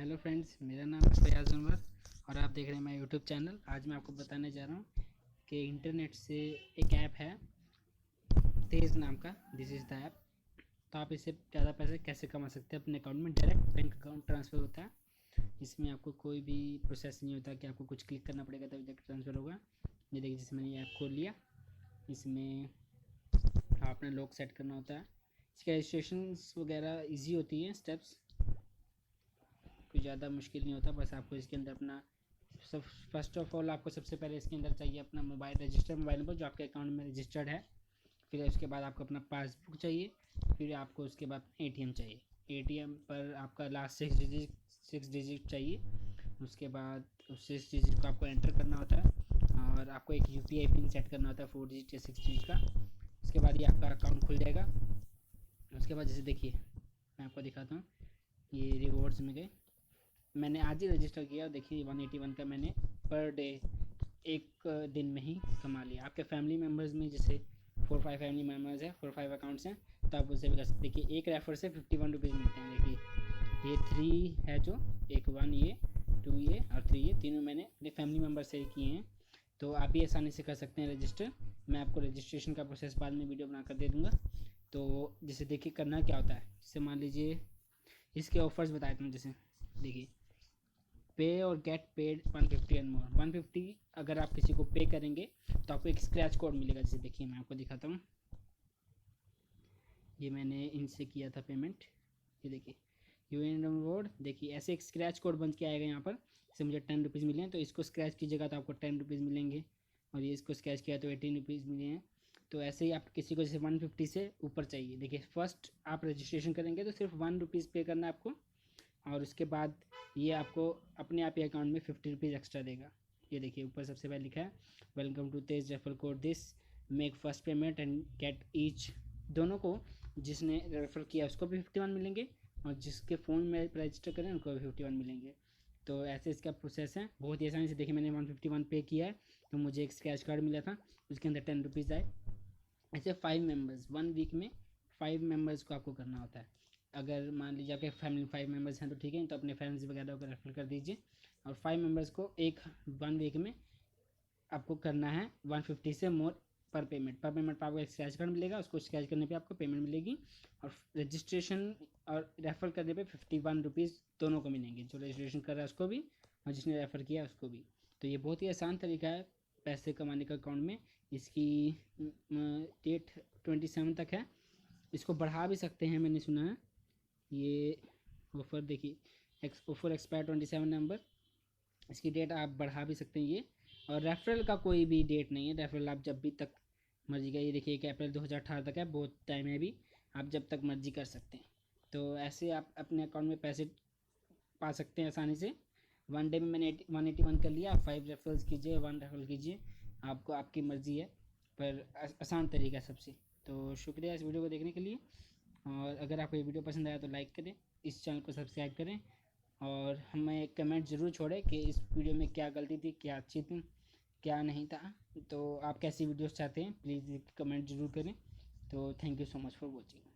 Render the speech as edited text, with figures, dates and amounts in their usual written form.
Hello friends, मेरा नाम है फयाज़ उमर और आप देख रहे हैं मेरा यूट्यूब चैनल। आज मैं आपको बताने जा रहा हूँ कि इंटरनेट से एक ऐप है तेज़ नाम का। This is the app. तो आप इससे ज़्यादा पैसे कैसे कमा सकते हैं अपने अकाउंट में। डायरेक्ट बैंक अकाउंट ट्रांसफ़र होता है। इसमें आपको कोई भी प्रोसेस नहीं होता कि आपको कुछ क्लिक करना पड़ेगा तभी जाकर ट्रांसफ़र होगा। ये देखिए, जैसे मैंने ये ऐप खोल लिया, इसमें आपने लॉक सेट करना होता है। इसका रजिस्ट्रेशन वगैरह ईजी होती है, स्टेप्स कोई ज़्यादा मुश्किल नहीं होता। बस आपको इसके अंदर अपना सब फर्स्ट ऑफ ऑल आपको सबसे पहले इसके अंदर चाहिए अपना मोबाइल नंबर जो आपके अकाउंट में रजिस्टर्ड है। फिर उसके बाद आपको अपना पासबुक चाहिए। फिर आपको उसके बाद एटीएम चाहिए। एटीएम पर आपका लास्ट सिक्स डिजिट चाहिए। उसके बाद उस 6 डिजिट को आपको एंटर करना होता है और आपको एक यूपीआई पिन सेट करना होता है 4 डिजिट या 6 डिजिट का। उसके बाद ये आपका अकाउंट खुल जाएगा। उसके बाद जैसे देखिए, मैं आपको दिखाता हूँ। ये रिवॉर्ड्स में गए, मैंने आज ही रजिस्टर किया। देखिए 181 का मैंने पर डे एक दिन में ही कमा लिया। आपके फैमिली मेम्बर्स में जैसे 4-5 फैमिली मेम्बर्स हैं, 4-5 अकाउंट्स हैं, तो आप उससे भी कर सकते। देखिए एक रेफर से 51 रुपीज़ मिलते हैं। देखिए ये 3 है, जो एक 1 ये 2 ये और 3 ये तीनों मैंने अपने फैमिली मेम्बर से किए हैं। तो आप भी आसानी से कर सकते हैं रजिस्टर। मैं आपको रजिस्ट्रेशन का प्रोसेस बाद में वीडियो बनाकर दे दूँगा। तो जैसे देखिए करना क्या होता है, जैसे मान लीजिए इसके ऑफर्स बताए थे। जैसे देखिए पे और गेट पेड 150 एंड मोर। 150 अगर आप किसी को पे करेंगे तो आपको एक स्क्रैच कोड मिलेगा। जैसे देखिए मैं आपको दिखाता हूँ, ये मैंने इनसे किया था पेमेंट। ये देखिए यूएन रिवॉर्ड, देखिए ऐसे एक स्क्रैच कोड बन के आएगा यहाँ पर। जैसे मुझे 10 रुपीज़ मिले हैं तो इसको स्क्रैच कीजिएगा तो आपको 10 रुपीज़ मिलेंगे, और ये इसको स्क्रैच किया तो 18 रुपीज़ मिले हैं। तो ऐसे ही आप किसी को जैसे 150 से ऊपर चाहिए, देखिए फर्स्ट आप रजिस्ट्रेशन करेंगे तो सिर्फ 1 रुपीज़ पे करना है आपको, और उसके बाद ये आपको अपने आप ही अकाउंट में 50 रुपीज़ एक्स्ट्रा देगा। ये देखिए ऊपर सबसे पहले लिखा है welcome to Tez refer code this make first payment and get each. दोनों को, जिसने रेफर किया उसको भी 51 मिलेंगे और जिसके फ़ोन में रजिस्टर करें उनको भी 51 मिलेंगे। तो ऐसे इसका प्रोसेस है, बहुत ही आसानी से। देखिए मैंने 151 पे किया है तो मुझे एक स्क्रैच कार्ड मिला था, उसके अंदर 10 रुपीज़ आए। ऐसे 5 मेम्बर्स 1 वीक में 5 मेम्बर्स को आपको करना होता है। अगर मान लीजिए आपके फैमिली 5 मेम्बर्स हैं तो ठीक है, तो अपने फ्रेंड्स वगैरह को रेफर कर दीजिए। और 5 मेम्बर्स को 1 वीक में आपको करना है 150 से मोर पर पेमेंट पर आपको एक स्क्रैच कार्ड मिलेगा, उसको स्क्रैच करने पे आपको पेमेंट मिलेगी। और रजिस्ट्रेशन और रेफ़र करने पे 51 रुपीज़ दोनों को मिलेंगे, जो रजिस्ट्रेशन कर रहा है उसको भी और जिसने रेफ़र किया उसको भी। तो ये बहुत ही आसान तरीका है पैसे कमाने का अकाउंट में। इसकी डेट 27 तक है, इसको बढ़ा भी सकते हैं मैंने सुना है। ये ऑफ़र देखिए ऑफ़र एक्सपायर 27 नवंबर, इसकी डेट आप बढ़ा भी सकते हैं ये। और रेफरल का कोई भी डेट नहीं है, रेफरल आप जब भी तक मर्जी का। ये देखिए 1 अप्रैल 2018 तक है, बहुत टाइम है अभी, आप जब तक मर्जी कर सकते हैं। तो ऐसे आप अपने अकाउंट में पैसे पा सकते हैं आसानी से। 1 डे में मैंने 181 कर लिया। आप 5 रेफरल्स कीजिए, 1 रेफरल कीजिए, आपको आपकी मर्ज़ी है, पर आसान तरीका सबसे। तो शुक्रिया इस वीडियो को देखने के लिए, और अगर आपको ये वीडियो पसंद आया तो लाइक करें, इस चैनल को सब्सक्राइब करें, और हमें एक कमेंट ज़रूर छोड़ें कि इस वीडियो में क्या गलती थी, क्या अच्छी थी, क्या नहीं था। तो आप कैसी वीडियोस चाहते हैं प्लीज़ कमेंट ज़रूर करें। तो thank you so much for watching.